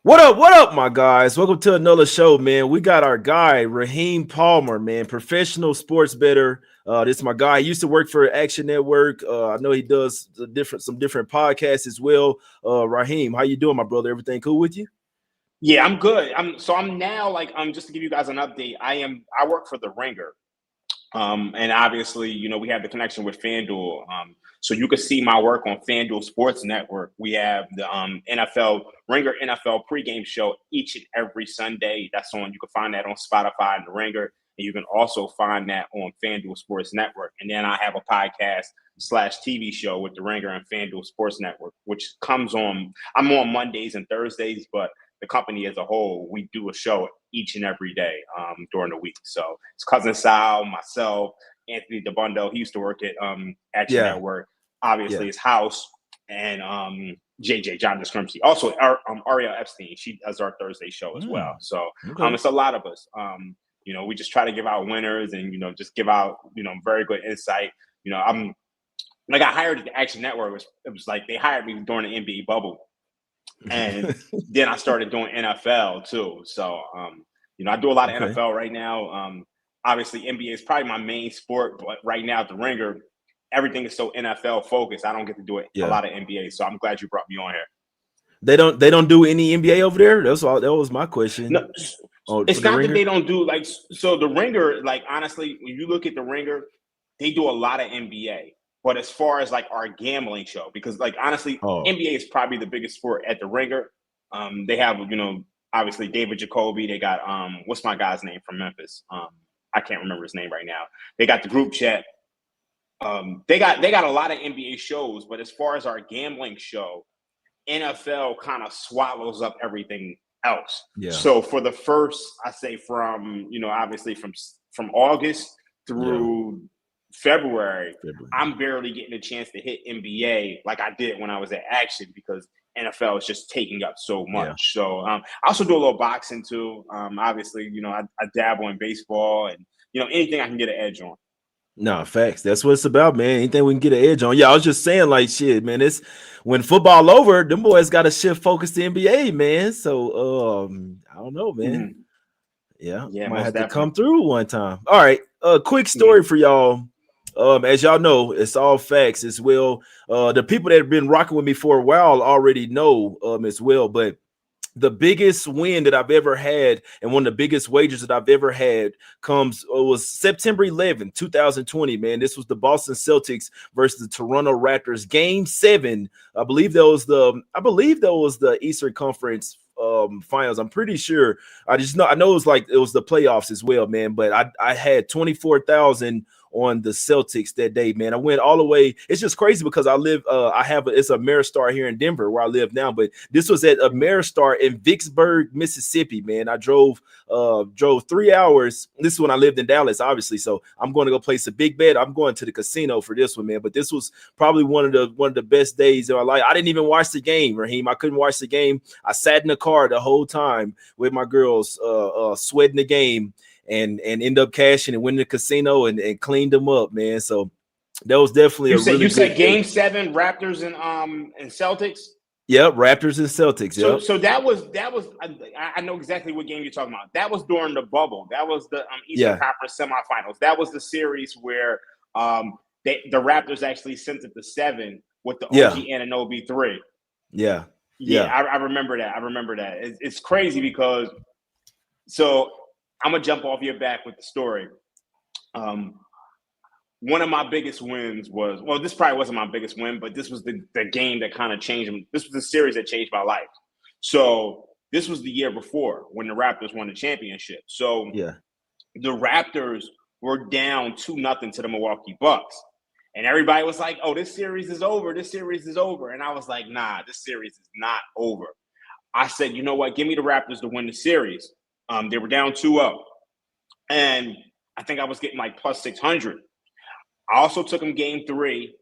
What up, my guys? Welcome to another show, man. We got our guy, Raheem Palmer, man, professional sports bettor. This is my guy. He used to work for Action Network. I know he does some different podcasts as well. Raheem, how you doing, my brother? Everything cool with you? Yeah, I'm good. I'm now just to give you guys an update. I work for the Ringer. And obviously, we have the connection with FanDuel. So you can see my work on FanDuel Sports Network. We have the NFL Ringer NFL pregame show each and every Sunday. That's on. You can find that on Spotify and the Ringer, and you can also find that on FanDuel Sports Network. And then I have a podcast slash TV show with the Ringer and FanDuel Sports Network, which comes on. I'm on Mondays and Thursdays, but the company as a whole, we do a show each and every day during the week. So it's cousin Sal, myself, Anthony DeBundo. He used to work at Action Yeah, Network. Obviously, yeah. his house and JJ John Descrimsky. Also, Ariel Epstein. She does our Thursday show as well. So Okay. it's a lot of us. We just try to give out winners and just give out very good insight. I'm when I got hired at the Action Network. It was like they hired me during the NBA bubble. And then I started doing NFL too. So, I do a lot of Okay. NFL right now. Obviously, NBA is probably my main sport, but right now at the Ringer, everything is so NFL focused. I don't get to do it a Yeah. lot of NBA. So I'm glad you brought me on here. They don't do any NBA over there. That's all. That was my question. No, Oh, for it's the not that ringer. they don't do so the Ringer, like honestly, when you look at the Ringer, they do a lot of NBA. But as far as like our gambling show, because like honestly, Oh, NBA is probably the biggest sport at the Ringer. They have obviously David Jacoby. They got what's my guy's name from Memphis? I can't remember his name right now. They got the group chat. They got a lot of NBA shows, but as far as our gambling show, NFL kind of swallows up everything else. yeah, So for the first, I say from obviously from August yeah. through February, February. I'm barely getting a chance to hit NBA like I did when I was at Action because NFL is just taking up so Yeah. much. So I also do a little boxing too. Obviously, I dabble in baseball and anything I can get an edge on. No, facts. That's what it's about, man. Anything we can get an edge on. Yeah, I was just saying, like, shit, man. It's when football over, them boys got to shift focus to NBA, man. So, I don't know, man. Mhm. Yeah, Yeah, might most have to definitely. come through one time. All right, quick Yeah. story for y'all. As y'all know, it's all facts as well. The people that have been rocking with me for a while already know as well, but the biggest win that I've ever had and one of the biggest wagers that I've ever had comes was September 11th, 2020, man. This was the Boston Celtics versus the Toronto Raptors game 7. I believe that was the Eastern Conference finals. I'm pretty sure. I know it was the playoffs as well, man, but I had 24,000 on the Celtics that day, man. I went all the way. It's just crazy because it's a Maristar here in Denver where I live now, but this was at a Maristar in Vicksburg, Mississippi, man. I drove 3 hours. This is when I lived in Dallas, obviously. So I'm going to go place a big bet. I'm going to the casino for this one, man. But this was probably one of the best days of my life. I didn't even watch the game, Raheem. I couldn't watch the game. I sat in the car the whole time with my girls, sweating the game and end up cashing and winning the casino and cleaned them up, man. So that was definitely You a said really you good said day. Game 7, Raptors and Celtics. Yep, Raptors and Celtics. So Yep. so that was I know exactly what game you're talking about. That was during the bubble. That was the Eastern Yeah. Conference semifinals. That was the series where the Raptors actually sent it to 7 with the Yeah. OG Anunoby 3. Yeah. Yeah, Yeah. I remember that. I remember that. It's crazy because so I'm gonna jump off your back with the story. Um, One of my biggest wins was this probably wasn't my biggest win, but this was the game that kind of changed him. This was the series that changed my life. So this was the year before when the Raptors won the championship. So Yeah. the Raptors were down 2-0 to the Milwaukee Bucks. And everybody was like, oh, this series is over. This series is over. And I was like, nah, this series is not over. I said, you know what? Give me the Raptors to win the series. They were down 2-0. And I think I was getting like plus 600. I also took them game 3.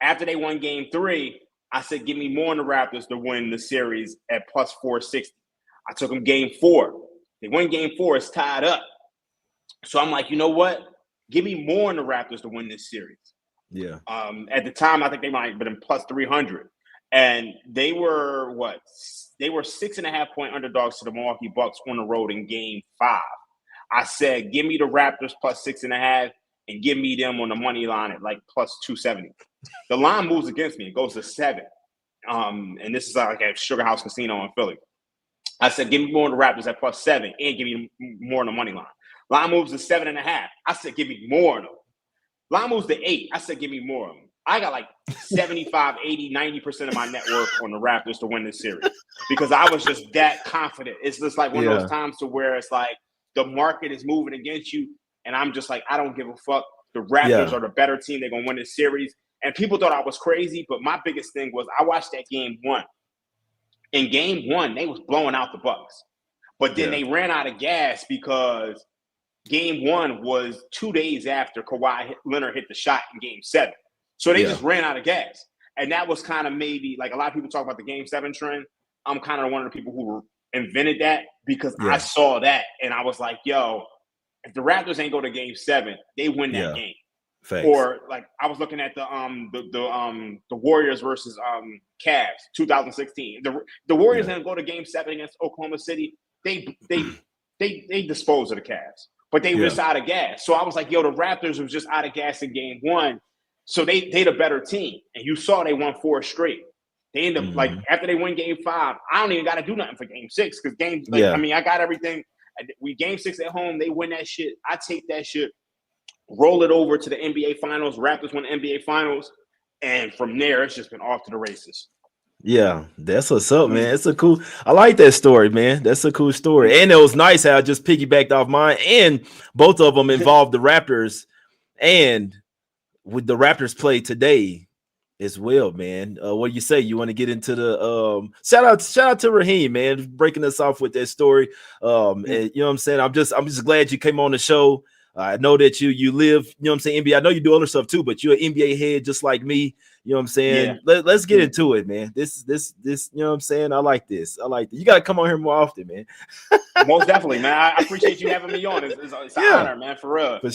After they won game 3, I said, give me more on the Raptors to win the series at plus 460. I took them game 4. They win game 4. It's tied up. So I'm like, you know what? Give me more on the Raptors to win this series. Yeah. At the time, I think they might have been plus 300. And they were what? They were 6.5-point underdogs to the Milwaukee Bucks on the road in Game 5. I said, give me the Raptors plus 6.5 and give me them on the money line at like plus 270. The line moves against me. It goes to 7. And this is like at Sugar House Casino in Philly. I said, give me more of the Raptors at plus 7 and give me more on the money line. Line moves to 7.5. I said, give me more of them. Line moves to 8. I said, give me more of them. I got like 75, 80, 90% of my net worth on the Raptors to win this series because I was just that confident. It's just like one of those times to where it's like the market is moving against you. And I'm just like, I don't give a fuck. The Raptors are the better team. They're going to win this series. And people thought I was crazy. But my biggest thing was I watched that Game 1. In Game 1, they was blowing out the Bucks. But then they ran out of gas because Game 1 was 2 days after Kawhi Leonard hit the shot in Game 7. So they just ran out of gas. And that was kind of maybe, like a lot of people talk about the Game 7 trend. I'm kind of one of the people who invented that because I saw that. And I was like, yo, if the Raptors ain't go to Game 7, they win that game. Thanks. Or like I was looking at the Warriors versus Cavs 2016. The Warriors didn't go to Game 7 against Oklahoma City. They disposed of the Cavs, but they were just out of gas. So I was like, yo, the Raptors was just out of gas in Game 1. So they the better team. And you saw they won 4 straight. They end up like after they win Game 5, I don't even got to do nothing for Game 6 because I mean, I got everything. We Game 6 at home, they win that shit. I take that shit, roll it over to the NBA Finals. Raptors win the NBA Finals, and from there, it's just been off to the races. Yeah, that's what's up, man. It's a cool. I like that story, man. That's a cool story, and it was nice how I just piggybacked off mine, and both of them involved the Raptors, and with the Raptors play today as well, man. What do you say? You want to get into the shout out to Raheem, man, breaking us off with that story. And you know what I'm saying? I'm just glad you came on the show. I know that you live, you know what I'm saying, NBA. I know you do other stuff too, but you're an NBA head just like me. You know what I'm saying? Yeah. Let's get into it, man. This, you know what I'm saying? I like this. You got to come on here more often, man. Most definitely, man. I appreciate you having me on. It's an honor, man, for real. For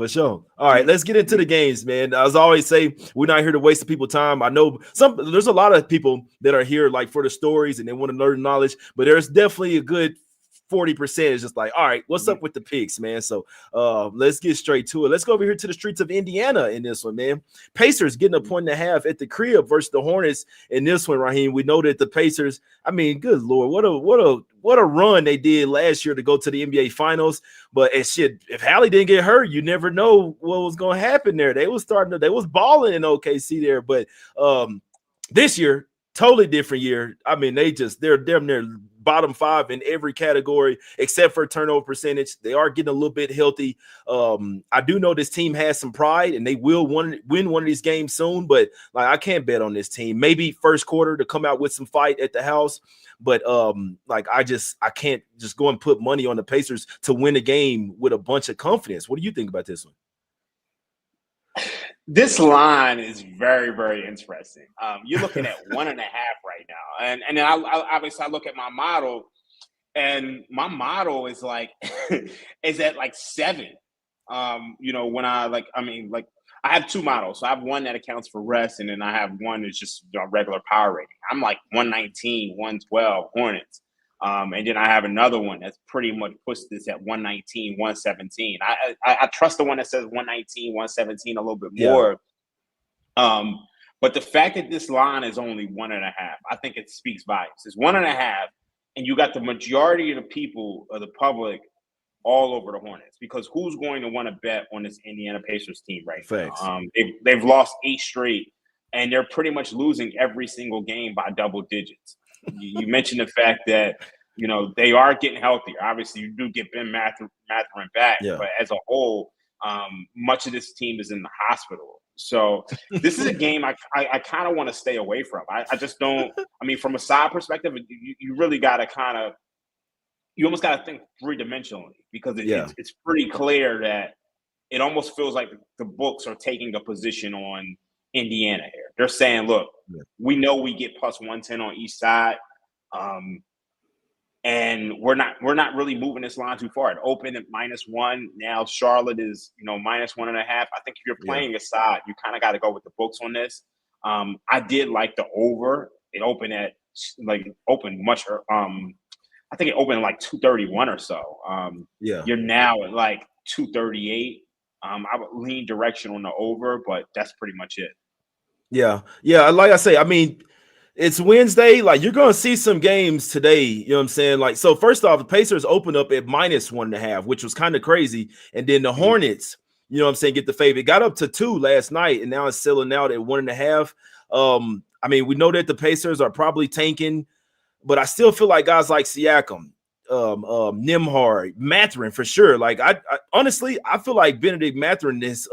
sure. All right, let's get into the games, man. As I always say, we're not here to waste people's time. I know there's a lot of people that are here like for the stories and they want to learn knowledge, but there's definitely a good 40% is just like, all right, what's up with the picks, man? So let's get straight to it. Let's go over here to the streets of Indiana in this one, man. Pacers getting 1.5 at the crib versus the Hornets in this one, Raheem. We know that the Pacers, I mean, good Lord, what a run they did last year to go to the NBA Finals. But if Hallie didn't get hurt, you never know what was going to happen there. They was balling in OKC there. But this year, totally different year. I mean, they're damn near bottom 5 in every category except for turnover percentage. They are getting a little bit healthy. I do know this team has some pride and they will win one of these games soon, but like I can't bet on this team. Maybe first quarter to come out with some fight at the house, but I can't just go and put money on the Pacers to win a game with a bunch of confidence. What do you think about this one? This line is very, very interesting. You're looking at 1.5 right now, and then I obviously I look at my model, and my model is like is at like 7. When I have 2 models. So I have one that accounts for rest, and then I have one that's just regular power rating. I'm like 119, 112 Hornets. And then I have another one that's pretty much puts this at 119, 117. I trust the one that says 119, 117 a little bit more. But the fact that this line is only 1.5, I think it speaks volumes. It's 1.5, and you got the majority of the people of the public all over the Hornets because who's going to want to bet on this Indiana Pacers team right now? They've lost 8 straight, and they're pretty much losing every single game by double digits. You mentioned the fact that, they are getting healthier. Obviously, you do get Ben Mathurin back, but as a whole, much of this team is in the hospital. So this is a game I kind of want to stay away from. I just don't – I mean, from a side perspective, you really got to you almost got to think 3-dimensionally because it's pretty clear that it almost feels like the books are taking a position on Indiana here. They're saying, look, we know we get plus 110 on each side, and we're not really moving this line too far. It opened at -1. Now Charlotte is -1.5. I think if you're playing a side, you kind of got to go with the books on this. I did like the over. It opened at like opened much. I think it opened like 231 or so. Yeah. You're now at like 238. I would lean direction on the over, but that's pretty much it. Yeah. Yeah. Like I say, I mean, it's Wednesday. Like you're gonna see some games today. You know what I'm saying? Like, so first off, the Pacers opened up at -1.5, which was kind of crazy. And then the Hornets, you know what I'm saying, get the favor. It got up to 2 last night, and now it's selling out at 1.5. I mean, we know that the Pacers are probably tanking, but I still feel like guys like Siakam, Nimhard, Mathurin for sure. Like I honestly, I feel like Benedict Mathurin is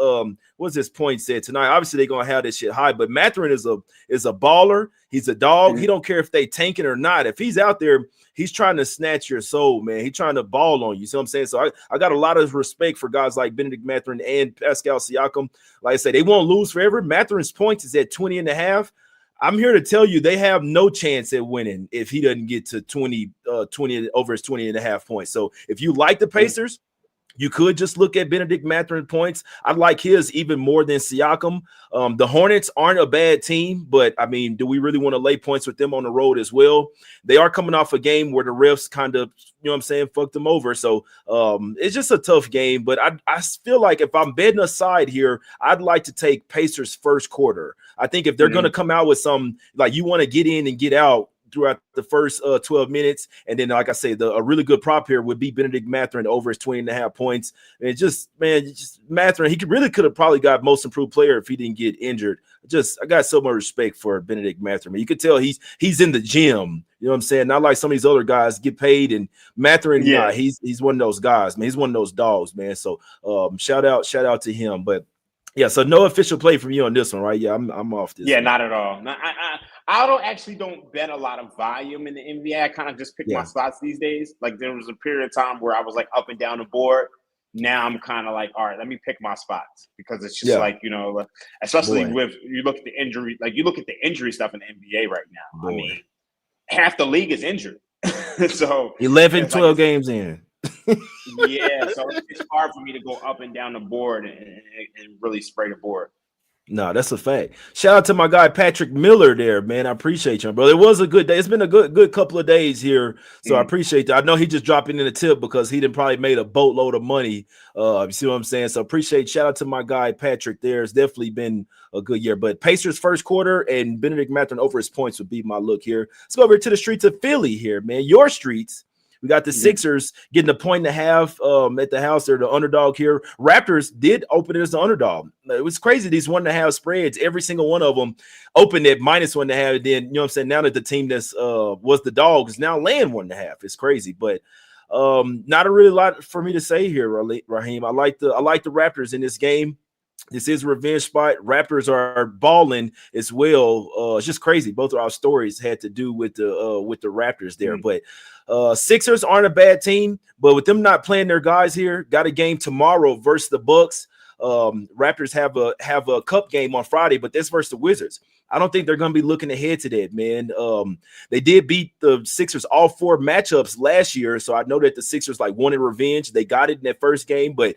what's his point said tonight. Obviously, they're gonna have this shit high, but Mathurin is a baller. He's a dog. He don't care if they tanking or not. If he's out there, he's trying to snatch your soul, man. He's trying to ball on you. See what I'm saying? So I got a lot of respect for guys like Benedict Mathurin and Pascal Siakam. Like I say, they won't lose forever. Mathurin's points is at 20.5. I'm here to tell you they have no chance at winning if he doesn't get to 20 over his 20.5 points. So if you like the Pacers, you could just look at Benedict Mathurin points. I like his even more than Siakam. The Hornets aren't a bad team, but I mean, do we really want to lay points with them on the road as well? They are coming off a game where the refs kind of, you know what I'm saying, fucked them over. So it's just a tough game. But I feel like if I'm betting aside here, I'd like to take Pacers first quarter. I think if they're going to come out with some, like you want to get in and get out throughout the first 12 minutes. And then, like I say, a really good prop here would be Benedict Mathurin over his 20.5 points. And it just, man, Mathurin, he could have probably got most improved player if he didn't get injured. I got so much respect for Benedict Mathurin. You could tell he's in the gym. You know what I'm saying? Not like some of these other guys get paid, and Mathurin, he's one of those guys, man. He's one of those dogs, man. So shout out to him. But yeah, so no official play from you on this one, right? Yeah, I'm off this. Yeah, not at all. No, I don't bet a lot of volume in the NBA. I kind of just pick my spots these days. Like there was a period of time where I was like up and down the board. Now I'm kind of like, all right, let me pick my spots because it's just like, you know, especially with you look at the injury, like you look at the injury stuff in the NBA right now. I mean, half the league is injured. So 11, 12 games in. Yeah, so it's hard for me to go up and down the board and really spray the board. No, that's a fact. Shout out to my guy Patrick Miller there, man. I appreciate you, brother. It was a good day. It's been a good couple of days here, so I appreciate that. I know he just dropping in a tip because he didn't probably made a boatload of money. You see what I'm saying? So appreciate. Shout out to my guy Patrick there. It's definitely been a good year. But Pacers first quarter and Benedict Mathurin over his points would be my look here. Let's go over to the streets of Philly here, man. Your streets. We got the Sixers getting 1.5 at the house. They're the underdog here. Raptors did open it as the underdog. It was crazy. These 1.5 spreads, every single one of them opened at -1.5. And then, you know what I'm saying? Now that the team that's was the dog is now laying 1.5. It's crazy. But not a really lot for me to say here, Raheem. I like the Raptors in this game. This is a revenge spot. Raptors are balling as well. It's just crazy. Both of our stories had to do with the Raptors there. But Sixers aren't a bad team, but with them not playing their guys here, got a game tomorrow versus the Bucks. Raptors have a cup game on Friday, but this versus the Wizards. I don't think they're going to be looking ahead to that, man. They did beat the Sixers all 4 matchups last year, so I know that the Sixers like wanted revenge. They got it in that first game, but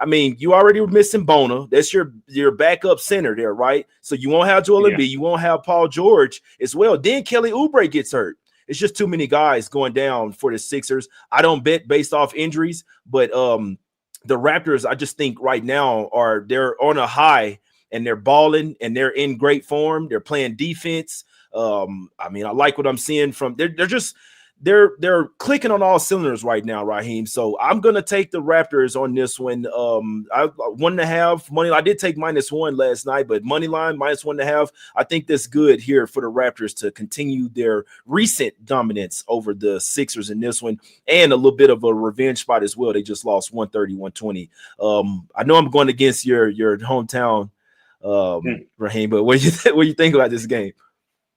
I mean, you already were missing Bona. That's your backup center there, right? So you won't have Joel Embiid. You won't have Paul George as well. Then Kelly Oubre gets hurt. It's just too many guys going down for the Sixers. I don't bet based off injuries, but the Raptors, I just think right now they're on a high and they're balling and they're in great form. They're playing defense. I mean, I like what I'm seeing from they're clicking on all cylinders right now, Raheem. So I'm gonna take the Raptors on this one. I 1.5 money. I did take -1 last night, but money line -1.5. I think that's good here for the Raptors to continue their recent dominance over the Sixers in this one, and a little bit of a revenge spot as well. They just lost 130-120. I know I'm going against your hometown, Raheem, but what do you think about this game?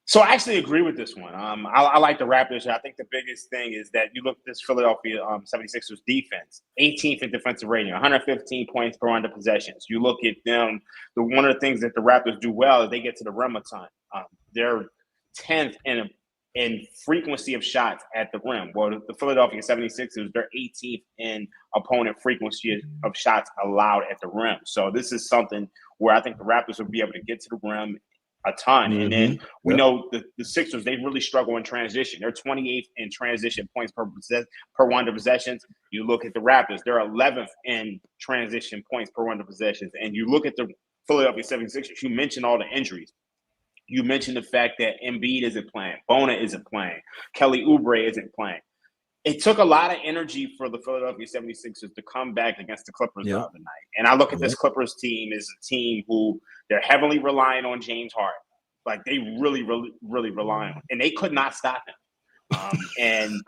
So I actually agree with this one. I like the Raptors. I think the biggest thing is that you look at this Philadelphia 76ers defense, 18th in defensive rating, 115 points per 100 possessions. You look at them, one of the things that the Raptors do well is they get to the rim a ton. They're 10th in frequency of shots at the rim. Well, the Philadelphia 76ers, they're 18th in opponent frequency of shots allowed at the rim. So this is something where I think the Raptors will be able to get to the rim a ton. And then we Yep. know the Sixers, they really struggle in transition. They're 28th in transition points per 100 possessions. You look at the Raptors, they're 11th in transition points per 100 possessions. And you look at the Philadelphia 76ers, you mentioned all the injuries. You mentioned the fact that Embiid isn't playing, Bona isn't playing, Kelly Oubre isn't playing. It took a lot of energy for the Philadelphia 76ers to come back against the Clippers the other night. And I look at this Clippers team as a team who they're heavily relying on James Harden. Like they really, really, really rely on him. And they could not stop him. And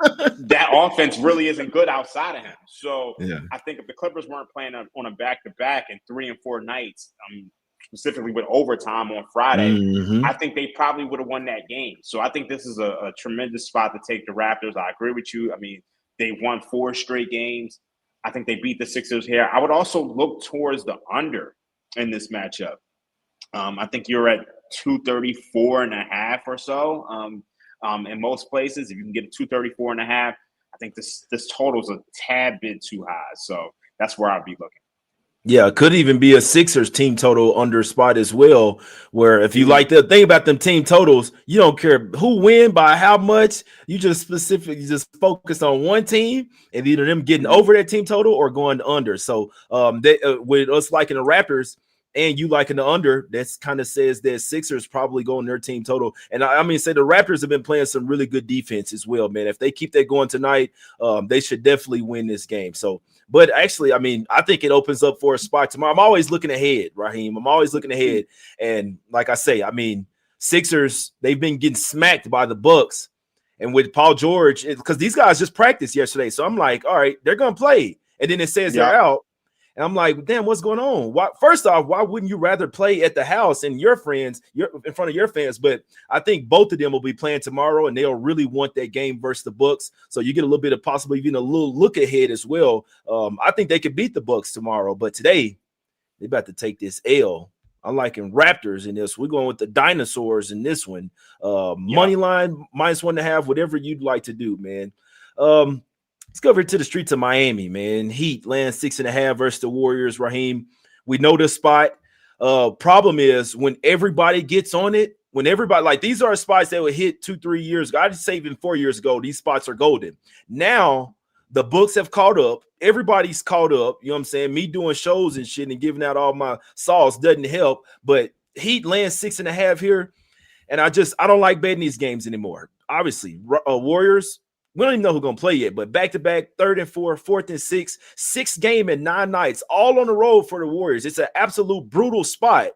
that offense really isn't good outside of him. So I think if the Clippers weren't playing on a back-to-back and 3 and 4 nights, specifically with overtime on Friday, I think they probably would have won that game. So I think this is a tremendous spot to take the Raptors. I agree with you. I mean, they won 4 straight games. I think they beat the Sixers here. I would also look towards the under in this matchup. I think you're at 234.5 or so in most places. If you can get 234.5, I think this total's a tad bit too high. So that's where I'd be looking. Yeah, it could even be a Sixers team total under spot as well, where if you like the thing about them team totals, you don't care who win by how much, you just specifically just focus on one team and either them getting over that team total or going under. So with us liking the Raptors and you liking the under, that's kind of says that Sixers probably going their team total. And I mean, say the Raptors have been playing some really good defense as well, man. If they keep that going tonight, they should definitely win this game. So, but actually, I mean, I think it opens up for a spot tomorrow. I'm always looking ahead, Raheem. I'm always looking ahead. And like I say, I mean, Sixers, they've been getting smacked by the Bucks. And with Paul George, because these guys just practiced yesterday. So I'm like, all right, they're going to play. And then it says they're out. And I'm like, damn, what's going on? Why, first off, why wouldn't you rather play at the house and your friends, in front of your fans? But I think both of them will be playing tomorrow, and they'll really want that game versus the Bucks. So you get a little bit of possibly even a little look ahead as well. I think they could beat the Bucks tomorrow, but today they're about to take this L. I'm liking Raptors in this. We're going with the dinosaurs in this one. Money line -1.5, whatever you'd like to do, man. Let's go over to the streets of Miami, man. Heat land 6.5 versus the Warriors, Raheem. We know the spot. Problem is when everybody gets on it, when everybody, like these are spots that were hit 2-3 years ago. I just say even 4 years ago, these spots are golden. Now the books have caught up. Everybody's caught up. You know what I'm saying? Me doing shows and shit and giving out all my sauce doesn't help. But Heat land 6.5 here. And I don't like betting these games anymore. Obviously, Warriors, we don't even know who's going to play yet, but back-to-back, 3rd and 4, 4th and 6, 6th game in 9 nights, all on the road for the Warriors. It's an absolute brutal spot,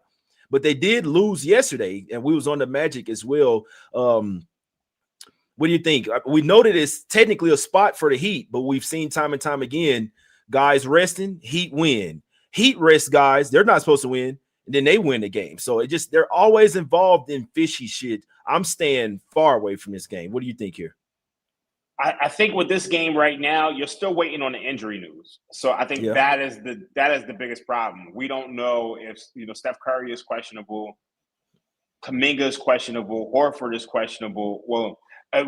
but they did lose yesterday, and we was on the Magic as well. What do you think? We know that it's technically a spot for the Heat, but we've seen time and time again, guys resting, Heat win. Heat rest guys, they're not supposed to win, and then they win the game. So they're always involved in fishy shit. I'm staying far away from this game. What do you think here? I think with this game right now, you're still waiting on the injury news. So I think that is the biggest problem. We don't know if Steph Curry is questionable, Kuminga is questionable, Horford is questionable. Well,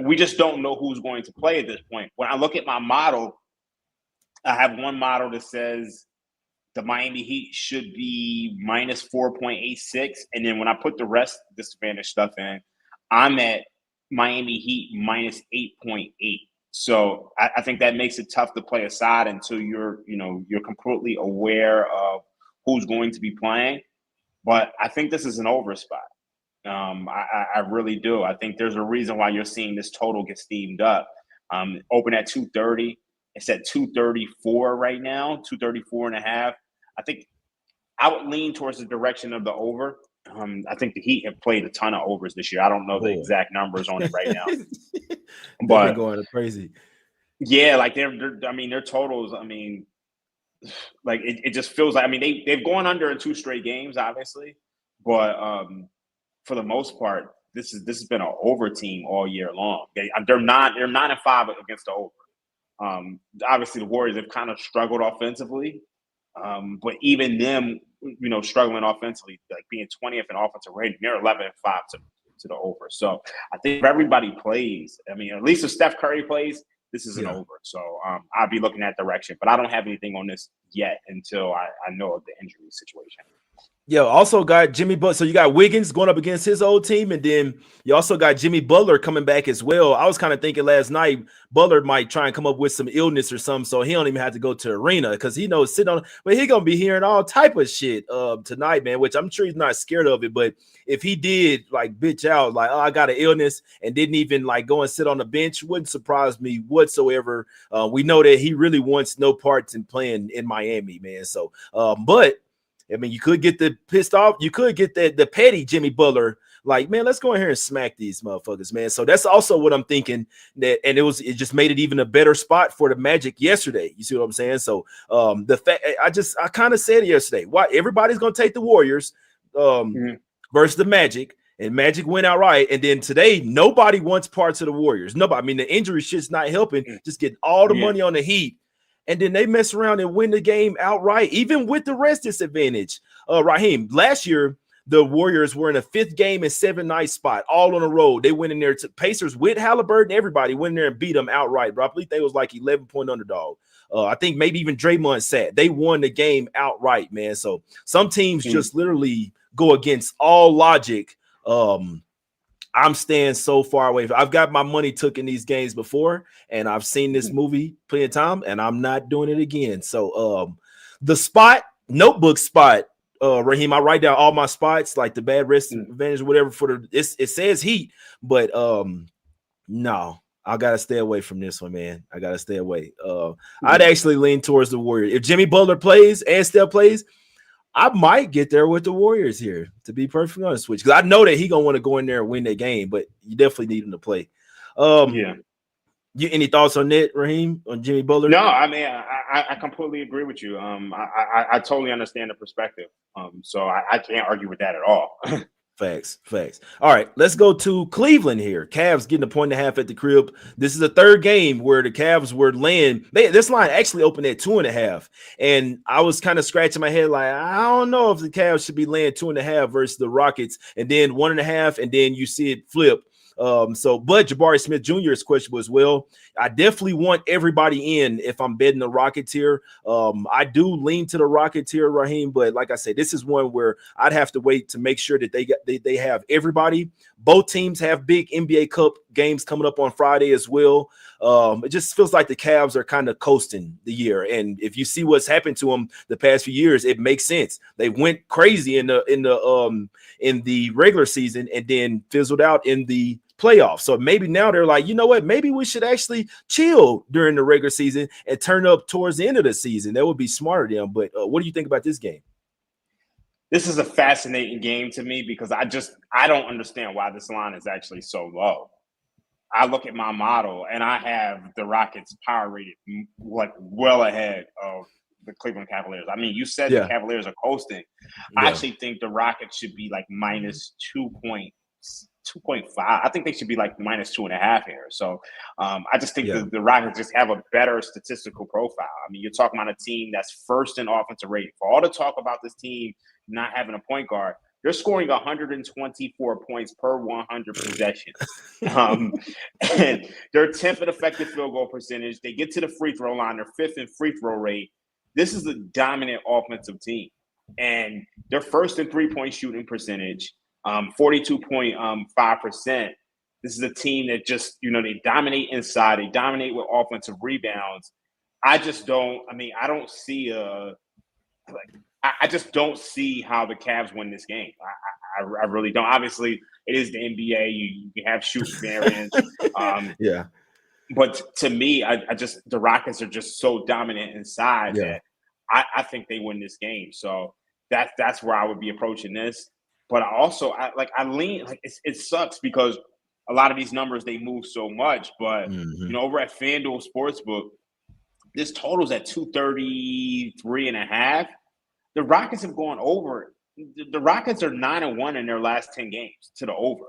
we just don't know who's going to play at this point. When I look at my model, I have one model that says the Miami Heat should be -4.86, and then when I put the rest of the Spanish stuff in, I'm at Miami Heat -8.8. So I think that makes it tough to play aside until you're completely aware of who's going to be playing. But I think this is an over spot. I really do. I think there's a reason why you're seeing this total get steamed up. Open at 230. It's at 234 right now, 234.5. I think I would lean towards the direction of the over. I think the Heat have played a ton of overs this year. I don't know the exact numbers on it right now, but they're going crazy. Yeah, like their totals. I mean, like it just feels like. I mean, they've gone under in 2 straight games, obviously, but for the most part, this has been an over team all year long. They're 9-5 against the over. Obviously, the Warriors have kind of struggled offensively, but even them, struggling offensively, like being 20th in offensive rating, they're 11-5 to the over. So I think if everybody plays, I mean, at least if Steph Curry plays, this is an over. So I'll be looking that direction, but I don't have anything on this yet until I know of the injury situation. Yeah, also got Jimmy Butler. So you got Wiggins going up against his old team, and then you also got Jimmy Butler coming back as well. I was kind of thinking last night Butler might try and come up with some illness or something, so he don't even have to go to the arena because he knows sitting on. But he gonna be hearing all type of shit tonight, man. Which I'm sure he's not scared of it. But if he did like bitch out, like, oh, I got an illness, and didn't even like go and sit on the bench, wouldn't surprise me whatsoever. We know that he really wants no parts in playing in Miami, man. So, but. I mean, you could get the pissed off. You could get the petty Jimmy Butler. Like, man, let's go in here and smack these motherfuckers, man. So that's also what I'm thinking. And it just made it even a better spot for the Magic yesterday. You see what I'm saying? So the fact I kind of said it yesterday. Why everybody's gonna take the Warriors versus the Magic. And Magic went out right. And then today, nobody wants parts of the Warriors. Nobody. I mean, the injury shit's not helping. Just getting all the money on the Heat. And then they mess around and win the game outright, even with the rest disadvantage. Raheem, last year, the Warriors were in a 5th game and 7-night spot, all on the road. They went in there to Pacers with Halliburton. Everybody went in there and beat them outright. Bro. I believe they was like 11-point underdog. I think maybe even Draymond said they won the game outright, man. So some teams just literally go against all logic. I'm staying so far away. I've got my money took in these games before, and I've seen this movie plenty of time, and I'm not doing it again. So the spot, notebook spot, Raheem, I write down all my spots, like the bad rest advantage, whatever, for the it says Heat, but no, I gotta stay away from this one, man. I gotta stay away. I'd actually lean towards the Warriors. If Jimmy Butler plays and Steph plays, I might get there with the Warriors here, to be perfectly honest with you, because I know that he gonna want to go in there and win that game, but you definitely need him to play. You any thoughts on that, Raheem, on Jimmy Butler? No, I mean I completely agree with you. I totally understand the perspective. So I can't argue with that at all. Facts. All right, let's go to Cleveland here. Cavs getting 1.5 at the crib. This is the 3rd game where the Cavs were laying. This line actually opened at 2.5, and I was kind of scratching my head like, I don't know if the Cavs should be laying 2.5 versus the Rockets, and then 1.5, and then you see it flip. But Jabari Smith Jr. is questionable as well. I definitely want everybody in if I'm betting the Rockets here. I do lean to the Rockets here, Raheem, but like I said, this is one where I'd have to wait to make sure that they have everybody. Both teams have big NBA Cup games coming up on Friday as well. It just feels like the Cavs are kind of coasting the year, and if you see what's happened to them the past few years, it makes sense. They went crazy in the regular season and then fizzled out in the playoffs. So maybe now they're like, you know what? Maybe we should actually chill during the regular season and turn up towards the end of the season. That would be smarter than them. But what do you think about this game? This is a fascinating game to me because I don't understand why this line is actually so low. I look at my model and I have the Rockets power rated like well ahead of the Cleveland Cavaliers. I mean, you said the Cavaliers are coasting. I actually think the Rockets should be like minus 2.5. I think they should be like minus 2.5 here. So I just think the Rockets just have a better statistical profile. I mean, you're talking about a team that's 1st in offensive rating. For all the talk about this team not having a point guard, they're scoring 124 points per 100 possessions. And they're 10th in effective field goal percentage. They get to the free throw line. They're 5th in free throw rate. This is a dominant offensive team. And they're 1st in three-point shooting percentage. 42.5%. This is a team that just, they dominate inside. They dominate with offensive rebounds. I just don't see I just don't see how the Cavs win this game. I really don't. Obviously, it is the NBA. You have shooting variance. But to me, the Rockets are just so dominant inside that I think they win this game. So that's where I would be approaching this. But I lean it sucks because a lot of these numbers they move so much. But over at FanDuel Sportsbook, this totals at 233.5. The Rockets have gone over. The Rockets are 9-1 in their last 10 games to the over.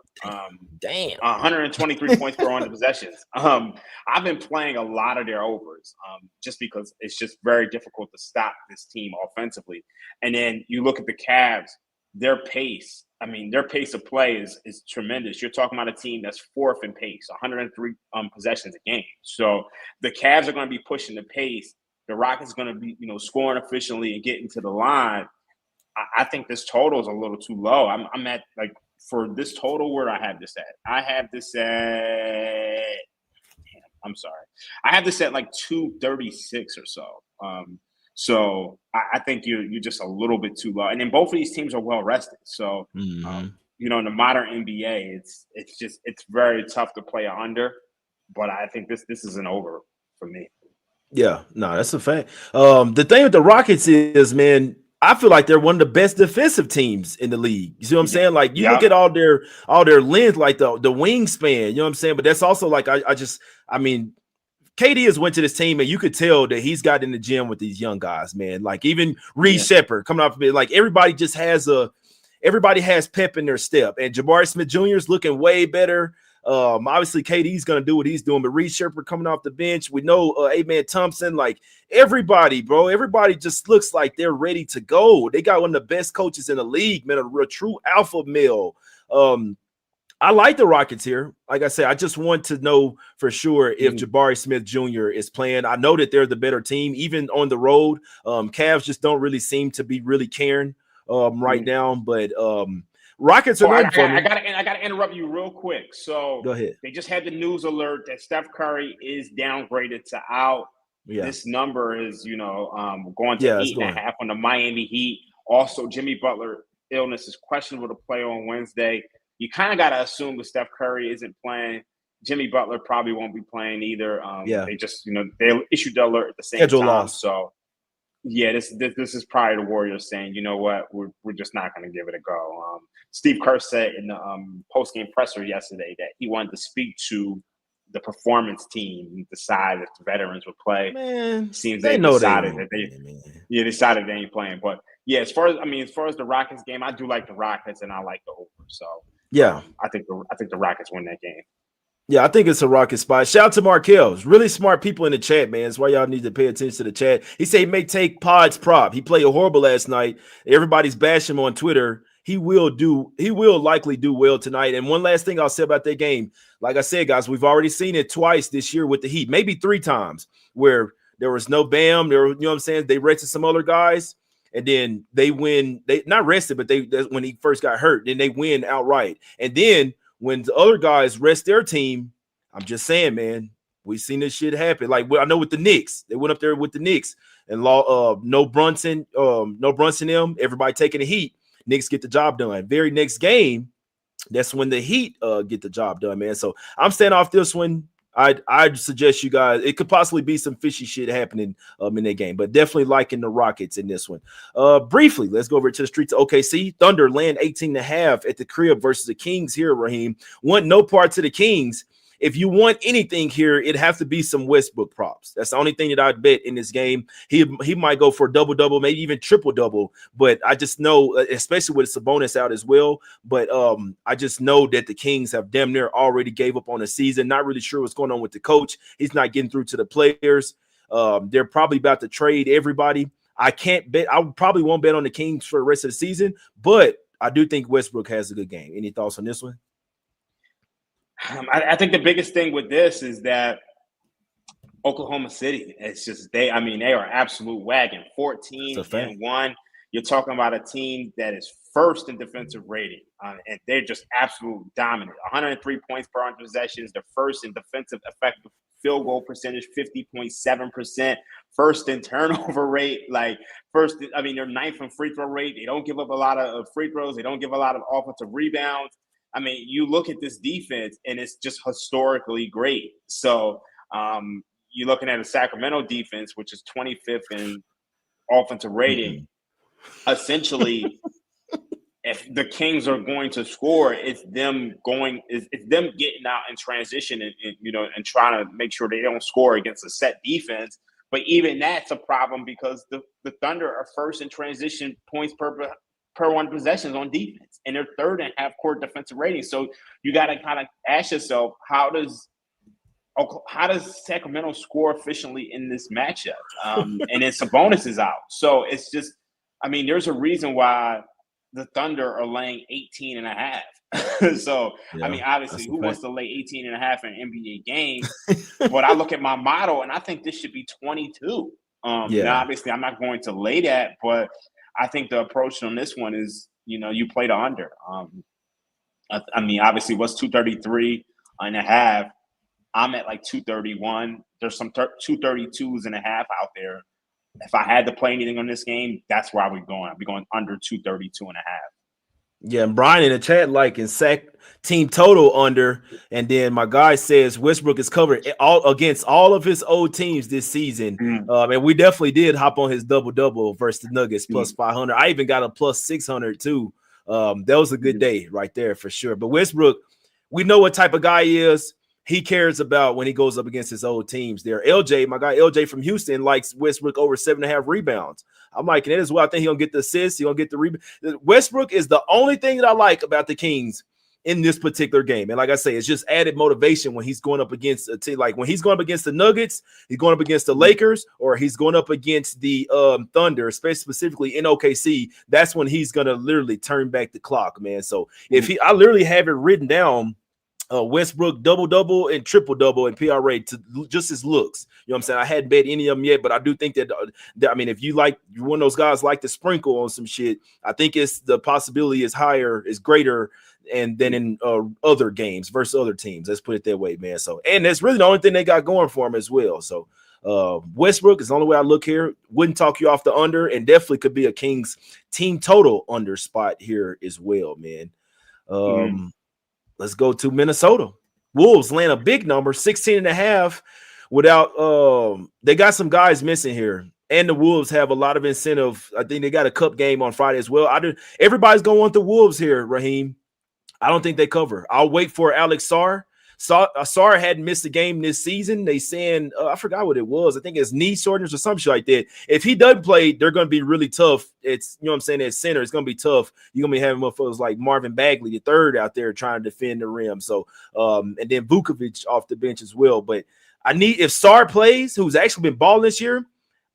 Damn. 123 points per 100 possessions. I've been playing a lot of their overs just because it's just very difficult to stop this team offensively. And then you look at the Cavs. Their pace of play is tremendous. You're talking about a team that's 4th in pace, 103 possessions a game. So the Cavs are going to be pushing the pace. The Rockets are going to be, scoring efficiently and getting to the line. I think this total is a little too low. I'm at like for this total, where I have this at. I have this at. I'm sorry. I have this at like 236 or so. So I think you're just a little bit too low. And then both of these teams are well rested. So you know, in the modern NBA, it's very tough to play under. But I think this is an over for me. Yeah, no, that's a fact. The thing with the Rockets is, man, I feel like they're one of the best defensive teams in the league. You see what I'm saying? Like you look at all their length, like the wingspan, you know what I'm saying? But that's also like I mean, KD has went to this team and you could tell that he's got in the gym with these young guys, man. Like even Reed Shepherd coming off of it, like everybody just has pep in their step. And Jabari Smith Jr. is looking way better. Obviously KD's gonna do what he's doing, but Reed Shepherd coming off the bench. We know Amen Thompson, like everybody just looks like they're ready to go. They got one of the best coaches in the league, man, a real true alpha male. I like the Rockets here. Like I said, I just want to know for sure if Jabari Smith Jr. is playing. I know that they're the better team, even on the road. Cavs just don't really seem to be really caring right now, but Rockets are not for me. I gotta interrupt you real quick. So go ahead. They just had the news alert that Steph Curry is downgraded to out. Yeah. This number is, going to 8.5 on the Miami Heat. Also, Jimmy Butler illness is questionable to play on Wednesday. You kind of got to assume that Steph Curry isn't playing. Jimmy Butler probably won't be playing either. They just, they issued the alert at the same schedule time. Loss. So, yeah, this is probably the Warriors saying, you know what, we're just not going to give it a go. Steve Kerr said in the post-game presser yesterday that he wanted to speak to the performance team and decide if the veterans would play. Man, seems they decided that they decided they ain't playing. But yeah, as far as the Rockets game, I do like the Rockets and I like the over. So yeah, I think the Rockets win that game. Yeah, I think it's a rocket spot. Shout out to Markel. Really smart people in the chat, man. That's why y'all need to pay attention to the chat. He said he may take Pod's prop. He played horrible last night. Everybody's bashing him on Twitter. He will likely do well tonight. And one last thing I'll say about that game. Like I said, guys, we've already seen it twice this year with the Heat, maybe 3 times, where there was no Bam. There, you know what I'm saying? They rested some other guys, and then they win. They not rested, but that's when he first got hurt. Then they win outright. And then when the other guys rest their team, I'm just saying, man, we've seen this shit happen. Like I know with the Knicks, they went up there with the Knicks and no Brunson, them, everybody taking the heat. Knicks get the job done. Very next game, that's when the Heat get the job done, man. So I'm staying off this one. I'd suggest you guys, it could possibly be some fishy shit happening in that game, but definitely liking the Rockets in this one. Briefly, let's go over to the streets of OKC. Thunder land 18.5 at the crib versus the Kings here, Raheem. Want no part to the Kings. If you want anything here, it'd have to be some Westbrook props. That's the only thing that I'd bet in this game. He might go for a double-double, maybe even triple-double. But I just know, especially with Sabonis out as well, but I just know that the Kings have damn near already gave up on the season. Not really sure what's going on with the coach. He's not getting through to the players. They're probably about to trade everybody. I can't bet. I probably won't bet on the Kings for the rest of the season, but I do think Westbrook has a good game. Any thoughts on this one? I think the biggest thing with this is that Oklahoma City, it's just they are absolute wagon, 14-1. You're talking about a team that is first in defensive rating, and they're just absolute dominant. 103 points per 100 possessions. They're first in defensive effective field goal percentage, 50.7%. First in turnover rate, they're ninth in free throw rate. They don't give up a lot of free throws. They don't give a lot of offensive rebounds. I mean, you look at this defense, and it's just historically great. So you're looking at a Sacramento defense, which is 25th in offensive rating. Essentially, if the Kings are going to score, it's them getting out in transition and trying to make sure they don't score against a set defense. But even that's a problem because the Thunder are first in transition points per 1 possessions on defense, and they're third in half-court defensive rating. So you got to kind of ask yourself, how does Sacramento score efficiently in this matchup? And then Sabonis is out. So it's just, there's a reason why the Thunder are laying 18.5. So, obviously, who wants to lay 18.5 in an NBA game? But I look at my model, and I think this should be 22. Now, obviously, I'm not going to lay that, but I think the approach on this one is, you play the under. I mean, obviously, what's 233 and a half? I'm at like 231. There's some 232s and a half out there. If I had to play anything on this game, that's where I would go. I'd be going under 232 and a half. Yeah, and Brian in the chat in sack team total under, and then my guy says Westbrook is covered all against all of his old teams this season. And we definitely did hop on his double versus the Nuggets plus 500. I even got a plus 600 too. That was a good day right there for sure. But Westbrook, we know what type of guy he is. He cares about when he goes up against his old teams there. LJ, my guy LJ from Houston, likes Westbrook over 7.5 rebounds. I'm liking it as well. I think he'll get the assists. He'll get the rebound. Westbrook is the only thing that I like about the Kings in this particular game. And like I say, it's just added motivation when he's going up against a team. Like when he's going up against the Nuggets, he's going up against the Lakers, or he's going up against the Thunder, specifically in OKC. That's when he's going to literally turn back the clock, man. So I literally have it written down, Westbrook double-double and triple-double in PRA to just his looks. You know what I'm saying? I hadn't bet any of them yet, but I do think that I mean, if you're one of those guys like to sprinkle on some shit, I think the possibility is higher, is greater than in other games versus other teams. Let's put it that way, man. So, and that's really the only thing they got going for him as well. So Westbrook is the only way I look here. Wouldn't talk you off the under, and definitely could be a Kings team total under spot here as well, man. Let's go to Minnesota. Wolves land a big number, 16.5 without they got some guys missing here. And the Wolves have a lot of incentive. I think they got a cup game on Friday as well. Everybody's going to want the Wolves here, Raheem. I don't think they cover. I'll wait for Alex Sarr. Sarr hadn't missed a game this season. They saying, I forgot what it was. I think it's knee soreness or some shit like that. If he doesn't play, they're going to be really tough. It's, you know what I'm saying, at center, it's going to be tough. You're going to be having motherfuckers like Marvin Bagley, the third, out there trying to defend the rim. So, and then Vukovic off the bench as well. But if Sarr plays, who's actually been balling this year,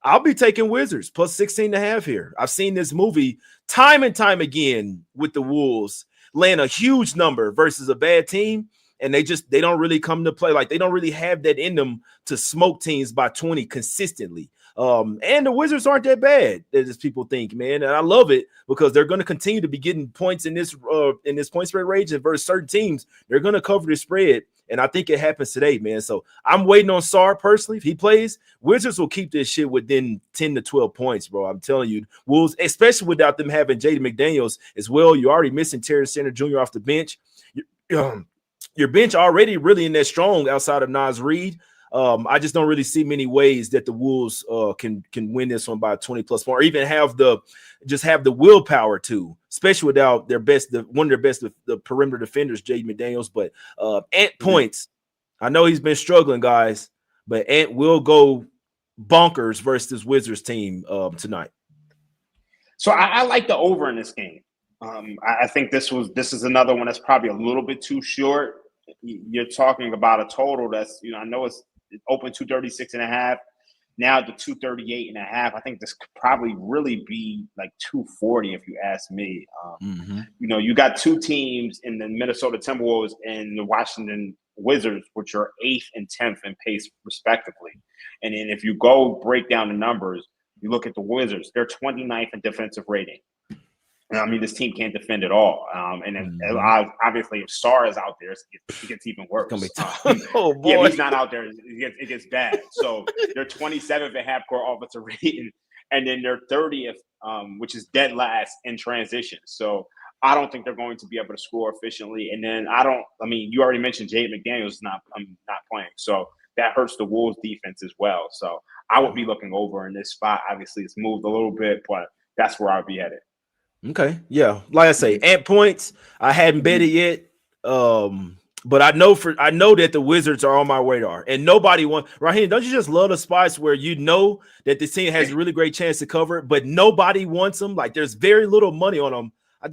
I'll be taking Wizards plus 16.5 here. I've seen this movie time and time again with the Wolves land a huge number versus a bad team. And they don't really come to play. Like, they don't really have that in them to smoke teams by 20 consistently. And the Wizards aren't that bad as people think, man. And I love it because they're going to continue to be getting points in this point spread range. And versus certain teams, they're going to cover the spread. And I think it happens today, man. So I'm waiting on Sarr personally. If he plays, Wizards will keep this shit within 10 to 12 points, bro. I'm telling you. Wolves, especially without them having Jaden McDaniels as well. You're already missing Terrence Center Jr. off the bench. Your bench already really in that strong outside of Naz Reid. I just don't really see many ways that the Wolves can win this one by 20 plus more, or even have the willpower to, especially without one of their best the perimeter defenders, Jaden McDaniels. But Ant points, I know he's been struggling, guys, but Ant will go bonkers versus this Wizards team tonight. So I like the over in this game. I think this is another one that's probably a little bit too short. You're talking about a total that's, I know it's open 236.5, now to 238.5. I think this could probably really be like 240 if you ask me. You got two teams in the Minnesota Timberwolves and the Washington Wizards, which are 8th and 10th in pace respectively. And then if you go break down the numbers, you look at the Wizards, they're 29th in defensive rating. I mean, this team can't defend at all. And then obviously, if Sarr is out there, it gets even worse. It's gonna be tough. Oh, boy. Yeah, if he's not out there, it gets bad. So they're 27th in half-court offensive rating, and then they're 30th, which is dead last in transition. So I don't think they're going to be able to score efficiently. And then you already mentioned Jaden McDaniels not playing. So that hurts the Wolves defense as well. So I would be looking over in this spot. Obviously, it's moved a little bit, but that's where I'll be headed. Okay, yeah. Like I say, Ant points. I hadn't betted yet, but I know that the Wizards are on my radar, and nobody wants. Raheem, don't you just love the spots where you know that this team has a really great chance to cover, but nobody wants them? Like, there's very little money on them. I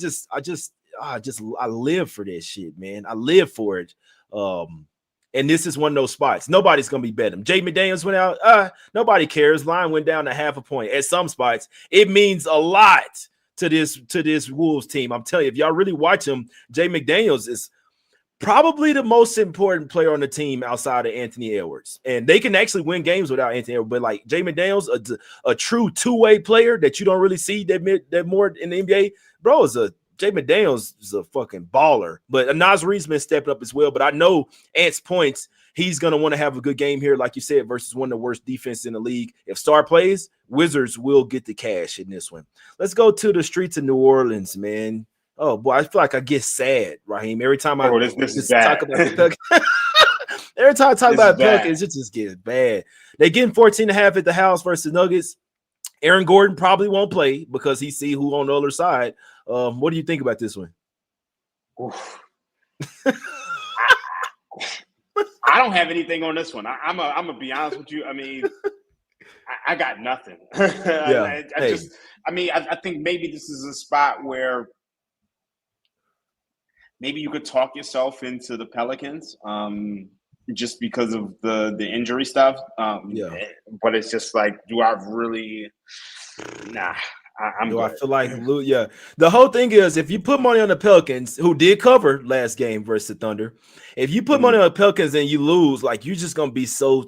live for this shit, man. I live for it. And this is one of those spots. Nobody's gonna be betting. Jaden McDaniels went out. Nobody cares. Line went down to 0.5 point. At some spots, it means a lot to this Wolves team. I'm telling you, if y'all really watch him, Jay McDaniels is Probably the most important player on the team outside of Anthony Edwards. And they can actually win games without Anthony Edwards. But like Jay McDaniels, a true two-way player that you don't really see that more in the NBA, bro, Jay McDaniels is a fucking baller. But Naz Reid's been stepping up as well. But I know Ant's points, he's going to want to have a good game here, like you said, versus one of the worst defenses in the league. If Star plays, Wizards will get the cash in this one. Let's go to the streets of New Orleans, man. Oh boy, I feel like I get sad, Raheem. Every time I this is bad. talk about the Pelicans, every time I talk about Pelicans, it just gets bad. They getting 14.5 at the house versus Nuggets. Aaron Gordon probably won't play because he see who on the other side. What do you think about this one? I don't have anything on this one. I'm gonna be honest with you. I mean, I got nothing. Yeah. I think maybe this is a spot where maybe you could talk yourself into the Pelicans, just because of the injury stuff. But it's just like, do I really? Nah. I feel like the whole thing is if you put money on the Pelicans, who did cover last game versus the Thunder, if you put money on the Pelicans and you lose, like you're just gonna be so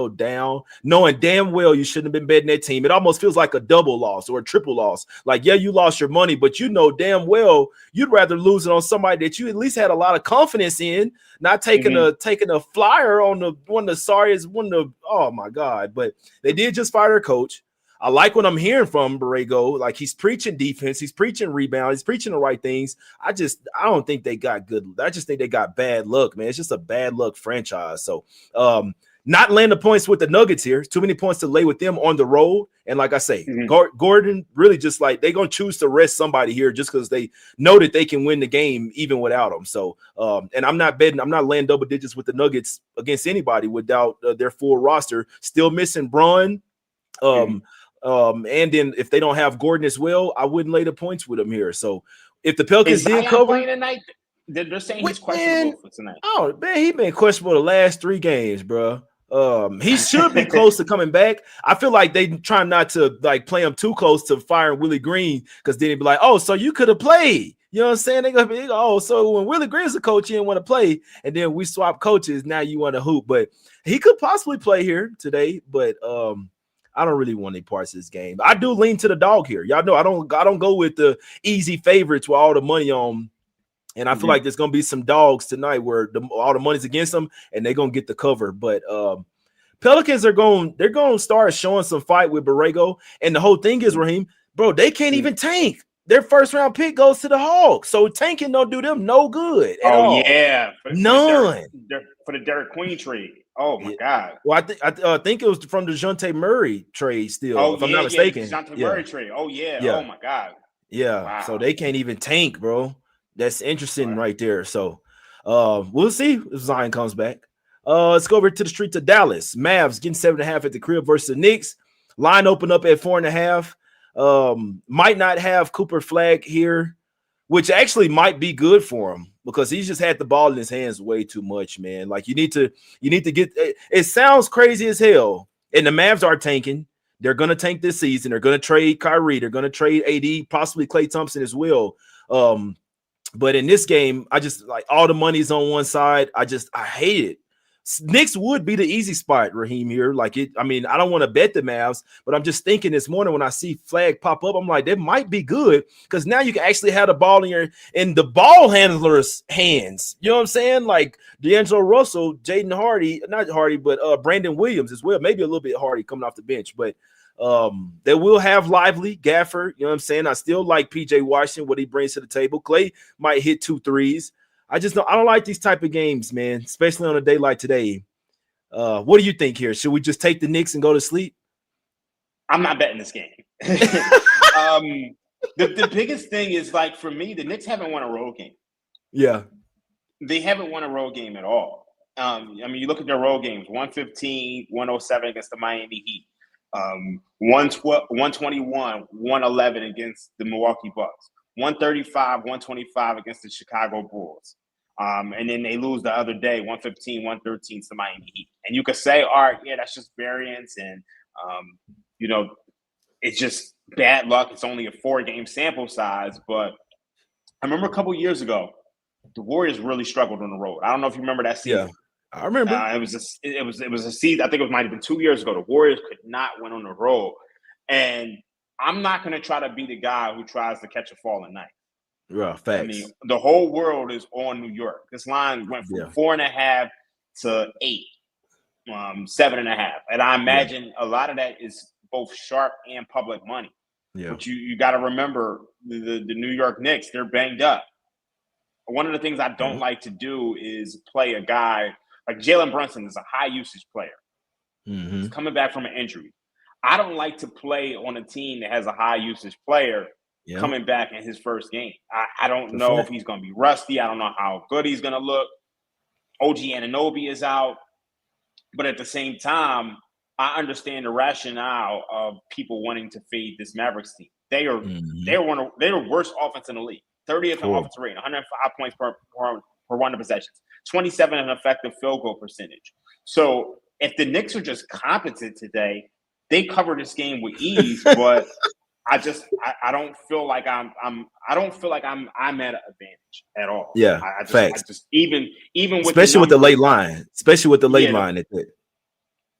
down, knowing damn well you shouldn't have been betting that team. It almost feels like a double loss or a triple loss. Like, yeah, you lost your money, but you know damn well you'd rather lose it on somebody that you at least had a lot of confidence in, not taking a flyer on oh my God. But they did just fire their coach. I like what I'm hearing from Borrego. Like, he's preaching defense, he's preaching rebound, he's preaching the right things. I don't think they got good. I just think they got bad luck, man. It's just a bad luck franchise. So, not laying the points with the Nuggets here. Too many points to lay with them on the road. And like I say, Gordon really just like they're gonna choose to rest somebody here just because they know that they can win the game even without them. So, and I'm not laying double digits with the Nuggets against anybody without their full roster. Still missing Braun. And then if they don't have Gordon as well, I wouldn't lay the points with him here. So if the Pelicans did cover playing tonight, they're saying he's questionable for tonight. Oh man, he's been questionable the last 3 games, bro. He should be close to coming back. I feel like they try not to like play him too close to firing Willie Green because then he'd be like, oh, so you could have played. You know what I'm saying? They're gonna be, oh, so when Willie Green's a coach, he didn't want to play, and then we swap coaches. Now you want to hoop, but he could possibly play here today, but I don't really want any parts of this game. I do lean to the dog here. Y'all know I don't go with the easy favorites with all the money on. And I feel like there's gonna be some dogs tonight where all the money's against them and they're gonna get the cover. But Pelicans they're gonna start showing some fight with Borrego. And the whole thing is, Raheem, bro, they can't even tank. Their first round pick goes to the Hawks. So tanking don't do them no good at all. Yeah. None. For the Derek Queen trade. Oh my God! Well, I think it was from the DeJounte Murray trade still, if I'm not mistaken. DeJounte Murray trade. Oh yeah. Oh my God. Yeah. Wow. So they can't even tank, bro. That's interesting right there. So we'll see if Zion comes back. Let's go over to the streets of Dallas. Mavs getting 7.5 at the crib versus the Knicks. Line open up at 4.5. Might not have Cooper Flag here, which actually might be good for him because he's just had the ball in his hands way too much, man. Like you need to get it sounds crazy as hell. And the Mavs are tanking. They're gonna tank this season. They're gonna trade Kyrie, they're gonna trade AD, possibly Klay Thompson as well. But in this game, I just like all the money's on one side. I hate it. Knicks would be the easy spot, Raheem, here. Like it, I mean, I don't want to bet the Mavs, but I'm just thinking this morning when I see Flag pop up, I'm like, that might be good because now you can actually have the ball in the ball handler's hands. You know what I'm saying? Like D'Angelo Russell, Jaden Hardy, not Hardy, but Brandon Williams as well. Maybe a little bit Hardy coming off the bench, but they will have Lively, Gafford. You know what I'm saying? I still like PJ Washington, what he brings to the table. Klay might hit 2 threes. I don't like these type of games, man, especially on a day like today. What do you think here? Should we just take the Knicks and go to sleep? I'm not betting this game. The biggest thing is, like, for me, the Knicks haven't won a road game. Yeah. They haven't won a road game at all. I mean, you look at their road games, 115, 107 against the Miami Heat, 121, 111 against the Milwaukee Bucks, 135, 125 against the Chicago Bulls. And then they lose the other day, 115, 113 to the Miami Heat. And you could say, all right, yeah, that's just variance. And, it's just bad luck. It's only a 4-game sample size. But I remember a couple years ago, the Warriors really struggled on the road. I don't know if you remember that Yeah, season. I remember. It was a season. I think it might have been 2 years ago. The Warriors could not win on the road, and I'm not going to try to be the guy who tries to catch a falling knife. Yeah, I mean, facts. the whole world is on New York. This line went from Yeah, 4.5 to 8, 7.5, and I yeah, imagine a lot of that is both sharp and public money. yeah. But you got to remember the New York Knicks, they're banged up. One of the things I don't Yeah. like to do is play a guy like Jalen Brunson is a high usage player. He's Mm-hmm. coming back from an injury. I don't like to play on a team that has a high usage player Yeah, coming back in his first game. I don't that's a know if fact. he's going to be rusty. I don't know how good he's going to look. OG Anunoby is out. But at the same time, I understand the rationale of people wanting to fade this Mavericks team. Mm-hmm. They're the worst offense in the league. 30th in Horrible. offensive rating, 105 points per 100 possessions, 27 in effective field goal percentage. So if the Knicks are just competent today, they cover this game with ease. But I don't feel like I'm at an advantage at all. Yeah, I facts. just even with the Especially with the late numbers, line. Especially with the late yeah, line at that.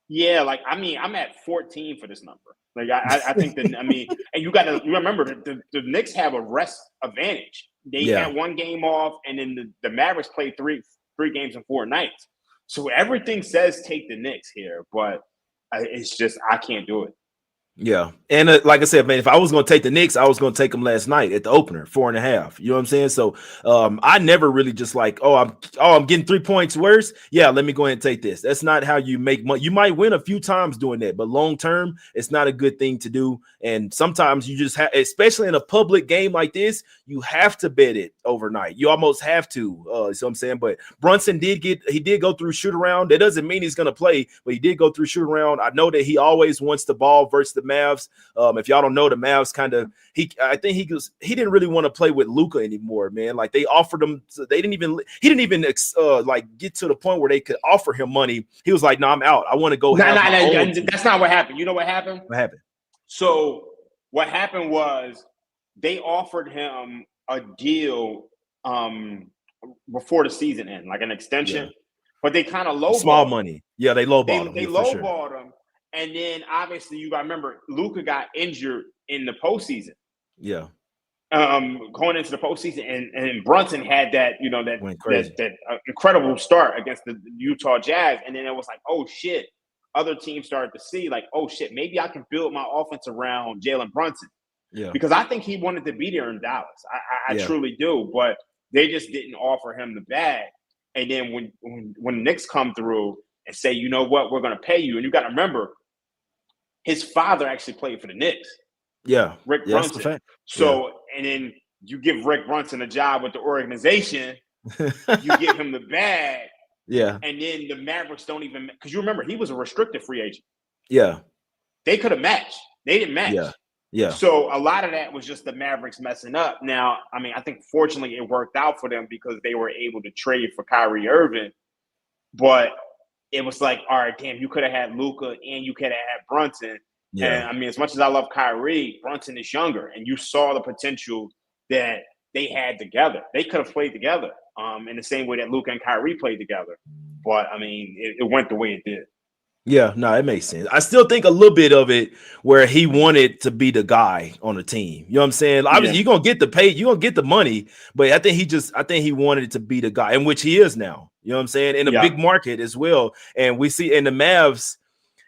yeah, like I mean, I'm at 14 for this number. Like I think that I mean, and you got to remember the Knicks have a rest advantage. They Yeah, had one game off, and then the Mavericks played three games in 4 nights. So everything says take the Knicks here, but it's just I can't do it. yeah. And like I said, man, if I was going to take the Knicks, I was going to take them last night at the opener, 4.5. You know what I'm saying? So I never really just like, I'm getting 3 points worse. Yeah, let me go ahead and take this. That's not how you make money. You might win a few times doing that, but long term, it's not a good thing to do. And sometimes you just have, especially in a public game like this, you have to bet it overnight. You almost have to. You know what I'm saying? But Brunson did go through shoot around. That doesn't mean he's going to play, but he did go through shoot around. I know that he always wants the ball versus the Mavs. If y'all don't know, the Mavs I think he didn't really want to play with Luka anymore, man. Like they offered him, he didn't even like get to the point where they could offer him money. He was like, "No, I'm out. I want to go have my own team." That's not what happened. You know what happened? What happened? So what happened was they offered him a deal before the season ended, like an extension, Yeah. but they kind of Small lowballed him. money. Yeah, they lowballed him. They Yeah, for sure. lowballed him, and then obviously you got to remember Luka got injured in the postseason. Yeah. Going into the postseason, and Brunson had that that incredible start against the Utah Jazz, and then it was like, oh shit. Other teams started to see like, oh shit, maybe I can build my offense around Jalen Brunson. Yeah. Because I think he wanted to be there in Dallas. I truly do, but they just didn't offer him the bag. And then when the Knicks come through and say, you know what, we're going to pay you, and you got to remember, his father actually played for the Knicks. Yeah, Rick yeah, Brunson. that's the fact. So, and then you give Rick Brunson a job with the organization, you give him the bag. Yeah. And then the Mavericks don't even, because you remember he was a restricted free agent. Yeah. They could have matched. They didn't match. Yeah. Yeah. So a lot of that was just the Mavericks messing up. Now, I mean, I think fortunately it worked out for them because they were able to trade for Kyrie Irving. But it was like, all right, damn, you could have had Luka and you could have had Brunson. Yeah. And I mean, as much as I love Kyrie, Brunson is younger, and you saw the potential that they had together. They could have played together in the same way that Luka and Kyrie played together. But I mean, it went the way it did. Yeah, no, it makes sense. I still think a little bit of it where he wanted to be the guy on the team. You know what I'm saying? Obviously, you're gonna get the pay, you're gonna get the money, but I think he wanted to be the guy, in which he is now. You know what I'm saying? In a big market as well. And we see in the Mavs,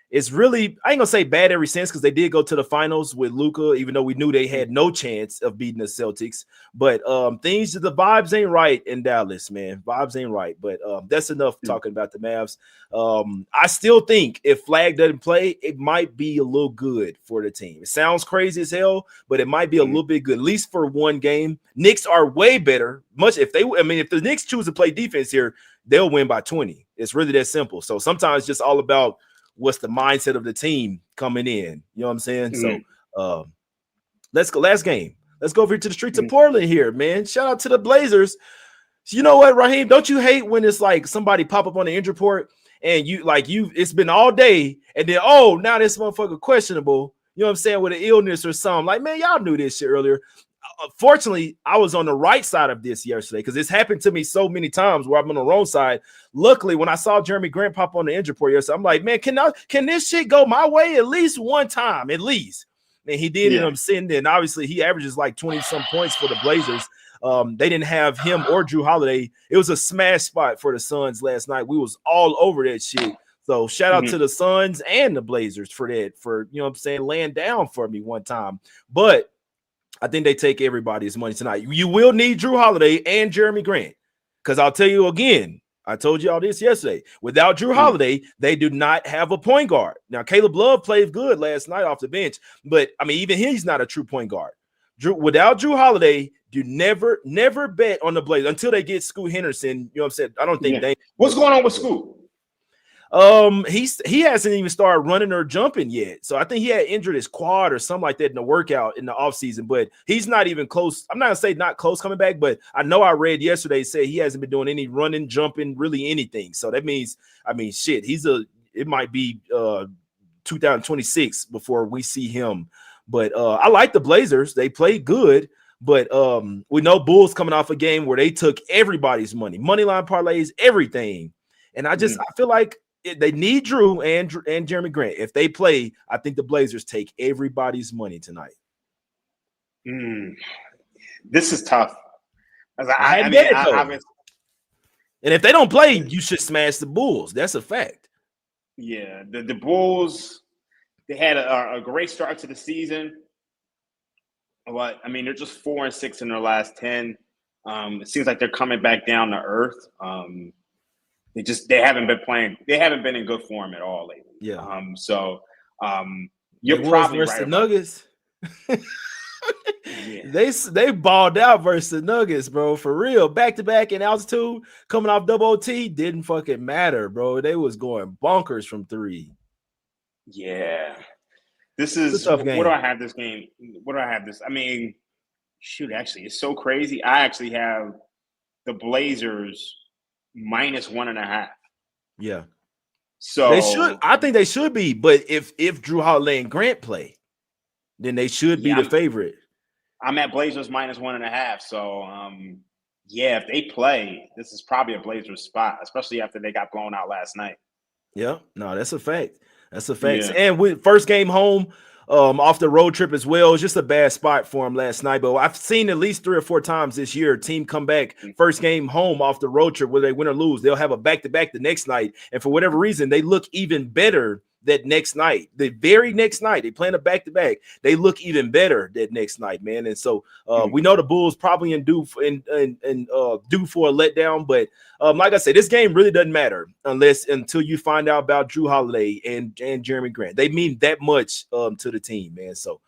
it's really, I ain't gonna say bad every since, because they did go to the finals with Luka, even though we knew they had no chance of beating the Celtics. But the vibes ain't right in Dallas, man. Vibes ain't right. But that's enough talking about the Mavs. I still think if Flag doesn't play, it might be a little good for the team. It sounds crazy as hell, but it might be a little bit good, at least for one game. Knicks are way better. If the Knicks choose to play defense here, they'll win by 20. It's really that simple. So sometimes it's just all about what's the mindset of the team coming in. You know what I'm saying? So let's go. Last game. Let's go over to the streets of Portland here, man. Shout out to the Blazers. So you know what, Raheem? Don't you hate when it's like somebody pop up on the injury report and it's been all day and then, now this motherfucker questionable, you know what I'm saying, with an illness or something. Like, man, y'all knew this shit earlier. fortunately, I was on the right side of this yesterday because it's happened to me so many times where I'm on the wrong side. Luckily, when I saw Jeremy Grant pop on the injury report yesterday, I'm like, man, can this shit go my way at least one time, at least? And he did end up sitting there. And obviously, he averages like 20-some points for the Blazers. They didn't have him or Drew Holiday. It was a smash spot for the Suns last night. We was all over that shit. So shout out to the Suns and the Blazers for that, for, you know what I'm saying, laying down for me one time. But I think they take everybody's money tonight. You will need Drew Holiday and Jeremy Grant, because I'll tell you again, I told you all this yesterday. Without Drew Holiday, they do not have a point guard. Now, Caleb Love played good last night off the bench, but, I mean, even he's not a true point guard. Without Drew Holiday, you never bet on the Blazers until they get Scoot Henderson. You know what I'm saying? I don't think they. What's going on with Scoot? He hasn't even started running or jumping yet. So I think he had injured his quad or something like that in the workout in the offseason, but he's not even close. I'm not gonna say not close coming back, but I know I read yesterday say he hasn't been doing any running, jumping, really anything. So that means, I mean, shit, it might be 2026 before we see him. But I like the Blazers. They played good. But we know Bulls coming off a game where they took everybody's money line parlays, everything. And I feel like they need Drew and Jeremy Grant. If they play, I think the Blazers take everybody's money tonight. This is tough. And if they don't play, you should smash the Bulls. That's a fact. Yeah, the Bulls, they had a great start to the season. But, I mean, they're just 4-6 in their last 10. It seems like they're coming back down to earth. They haven't been playing. They haven't been in good form at all lately. Yeah. You're probably right. The Nuggets. They balled out versus the Nuggets, bro. For real. Back to back in altitude, coming off double OT, didn't fucking matter, bro. They was going bonkers from three. Yeah. This is a tough game. What do I have this game? What do I have this? I mean, shoot, actually, it's so crazy. I actually have the Blazers -1.5. Yeah. So they should. I think they should be. But if Drew Holiday and Grant play, then they should be the favorite. I'm at Blazers -1.5. So if they play, this is probably a Blazers spot, especially after they got blown out last night. Yeah. No, that's a fact. That's a fact. Yeah. And with first game home, off the road trip as well. It's just a bad spot for him last night. But I've seen at least 3 or 4 times this year, team come back first game home off the road trip, whether they win or lose. They'll have a back-to-back the next night. And for whatever reason, they look even better that next night. The very next night, they playing a back-to-back. They look even better that next night, man. And so we know the Bulls probably due for a letdown. But like I said, this game really doesn't matter until you find out about Drew Holiday and Jeremy Grant. They mean that much to the team, man. So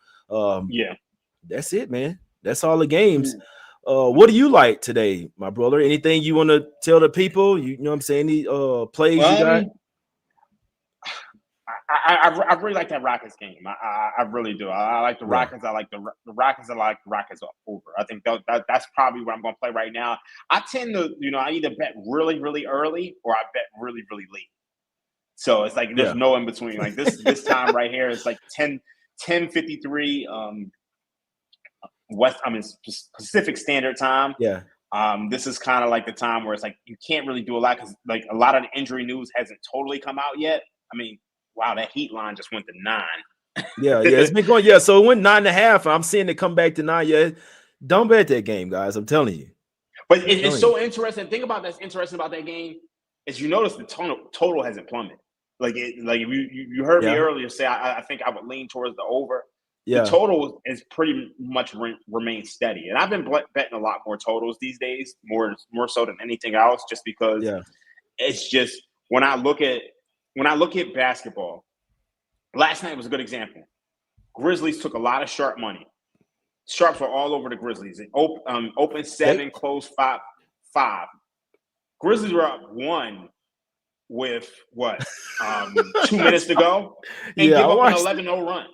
that's it, man. That's all the games. What do you like today, my brother? Anything you want to tell the people? You know what I'm saying? Any plays you got? I really like that Rockets game. I really do. I like the Rockets. I like the Rockets. I like the Rockets over. I think that's probably what I'm going to play right now. I tend to, I either bet really, really early or I bet really, really late. So it's like there's no in between. Like this time right here, it's like 10:53 Pacific Standard Time. Yeah. This is kind of like the time where it's like you can't really do a lot because like a lot of the injury news hasn't totally come out yet. I mean, wow, that Heat line just went to 9. Yeah, it's been going. Yeah, so it went 9.5. I'm seeing it come back to 9. Yeah, don't bet that game, guys. I'm telling you. But it's so interesting. The thing about that's interesting about that game is you notice the total hasn't plummeted. Like you heard me earlier say I think I would lean towards the over. Yeah. The total is pretty much remained steady, and I've been betting a lot more totals these days, more so than anything else, just because it's just when I look at basketball, last night was a good example. Grizzlies took a lot of sharp money. Sharps were all over the Grizzlies. It open 7, close 5. Grizzlies were up 1 with 2 minutes to go and give up an 11-0 run.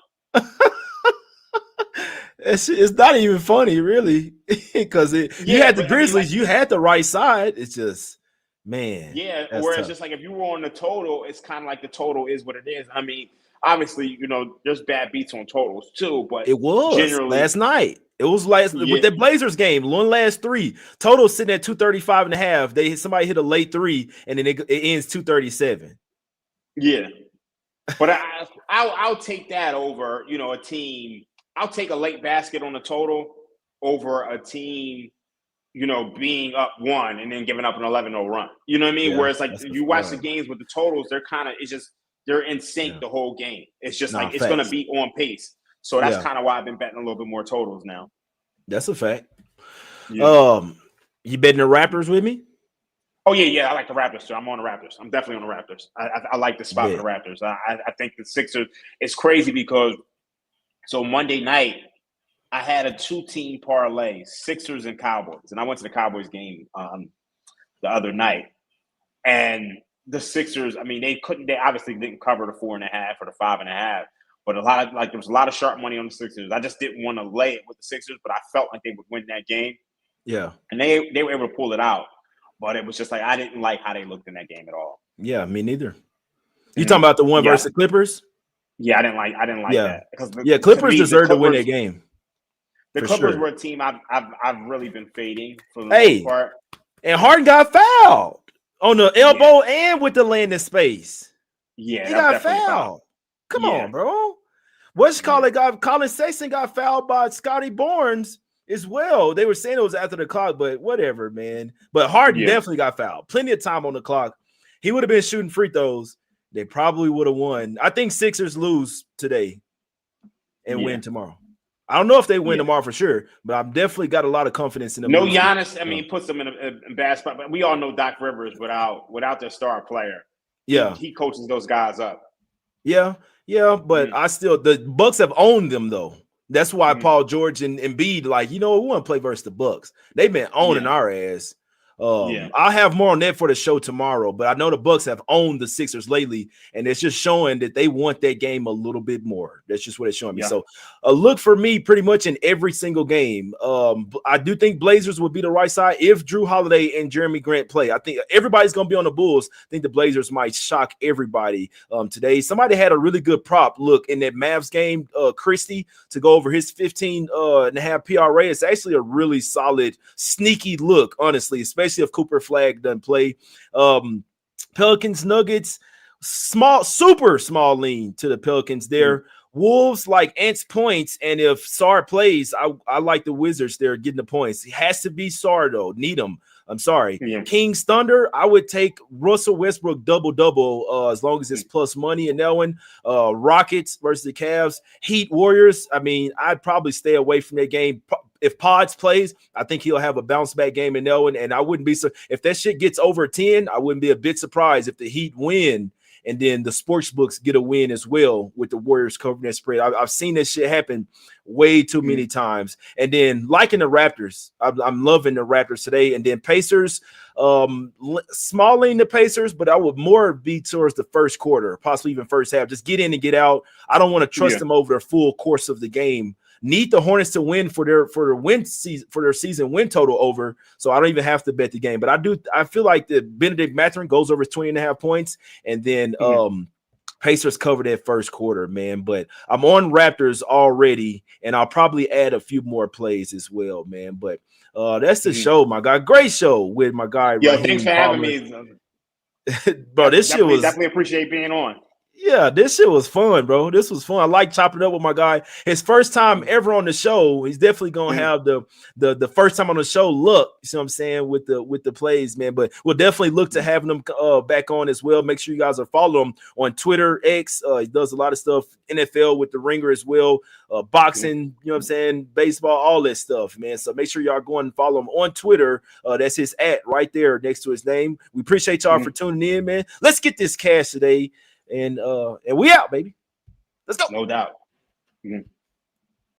It's not even funny, really, because you had the Grizzlies, you had the right side. It's just, man. Yeah, whereas tough. Just like if you were on the total, it's kind of like the total is what it is. I mean, obviously, there's bad beats on totals too, but it was generally last night. It was with that Blazers game, one last 3. Total sitting at 235.5. Somebody hit a late 3, and then it ends 237. Yeah. But I'll take that over, a team. I'll take a late basket on the total over a team, being up 1 and then giving up an 11-0 run. You know what I mean? Yeah, whereas you watch the games with the totals, they're in sync the whole game. It's just it's going to be on pace. So that's kind of why I've been betting a little bit more totals now. That's a fact. Yeah. You betting the Raptors with me? Oh yeah, I like the Raptors too. I'm on the Raptors. I'm definitely on the Raptors. I like the spot for the Raptors. I think the Sixers. It's crazy because Monday night I had a 2-team parlay, Sixers and Cowboys, and I went to the Cowboys game the other night, and the Sixers. I mean, they obviously didn't cover the 4.5 or the 5.5. But there was a lot of sharp money on the Sixers. I just didn't want to lay it with the Sixers, but I felt like they would win that game. Yeah. And they were able to pull it out. But it was just I didn't like how they looked in that game at all. Yeah, me neither. You talking about the one versus the Clippers? Yeah, I didn't like that. Because Clippers deserve to win that game. The Clippers were a team I've really been fading for the most part. And Harden got fouled on the elbow and with the landing space. Yeah, he got fouled. Come on, bro. Colin Sexton got fouled by Scotty Barnes as well. They were saying it was after the clock, but whatever, man. But Harden definitely got fouled. Plenty of time on the clock. He would have been shooting free throws. They probably would have won. I think Sixers lose today and win tomorrow. I don't know if they win tomorrow for sure, but I've definitely got a lot of confidence in them. No Giannis, puts them in a bad spot. But we all know Doc Rivers without their star player. Yeah. He coaches those guys up. Yeah, but the Bucks have owned them though. That's why Paul George and Embiid, we want to play versus the Bucks. They've been owning our ass. I'll have more on that for the show tomorrow, but I know the Bucks have owned the Sixers lately, and it's just showing that they want that game a little bit more. That's just what it's showing me. So look for me pretty much in every single game. I do think Blazers would be the right side if Drew Holiday and Jeremy Grant play. I think everybody's going to be on the Bulls. I think the Blazers might shock everybody today. Somebody had a really good prop look in that Mavs game, Christie, to go over his 15.5 PRA. It's actually a really solid, sneaky look, honestly, especially if Cooper Flag doesn't play. Pelicans, Nuggets, super small lean to the Pelicans there. Wolves like Ants points, and if Sarr plays, I like the Wizards there getting the points. It has to be Sarr though. Need him. I'm sorry. Kings Thunder, I would take Russell Westbrook double as long as it's plus money in that one. Rockets versus the Cavs, Heat Warriors. I'd probably stay away from that game. If Pods plays, I think he'll have a bounce back game in that one, and I wouldn't be if that shit gets over 10, I wouldn't be a bit surprised if the Heat win. And then the sports books get a win as well with the Warriors covering that spread. I've seen this shit happen way too many times. And then liking the Raptors, I'm loving the Raptors today. And then Pacers, small lean the Pacers, but I would more be towards the first quarter, possibly even first half. Just get in and get out. I don't want to trust them over the full course of the game. Need the Hornets to win for their season win total over, so I don't even have to bet the game. But I feel like the Benedict Mathurin goes over 20.5 points, and then Pacers cover that first quarter, man. But I'm on Raptors already, and I'll probably add a few more plays as well, man. But that's the show, my guy. Great show with my guy. Yeah, Raheem thanks for having me, bro. This shit was definitely appreciate being on. Yeah, this shit was fun, bro. This was fun. I like chopping it up with my guy. His first time ever on the show. He's definitely gonna have the first time on the show look. You see what I'm saying with the plays, man. But we'll definitely look to having him back on as well. Make sure you guys are following him on Twitter, X. He does a lot of stuff, NFL with the Ringer as well, boxing. You know what I'm saying, baseball, all that stuff, man. So make sure y'all go and follow him on Twitter. That's his @ right there next to his name. We appreciate y'all for tuning in, man. Let's get this cash today. And we out, baby. Let's go. No doubt.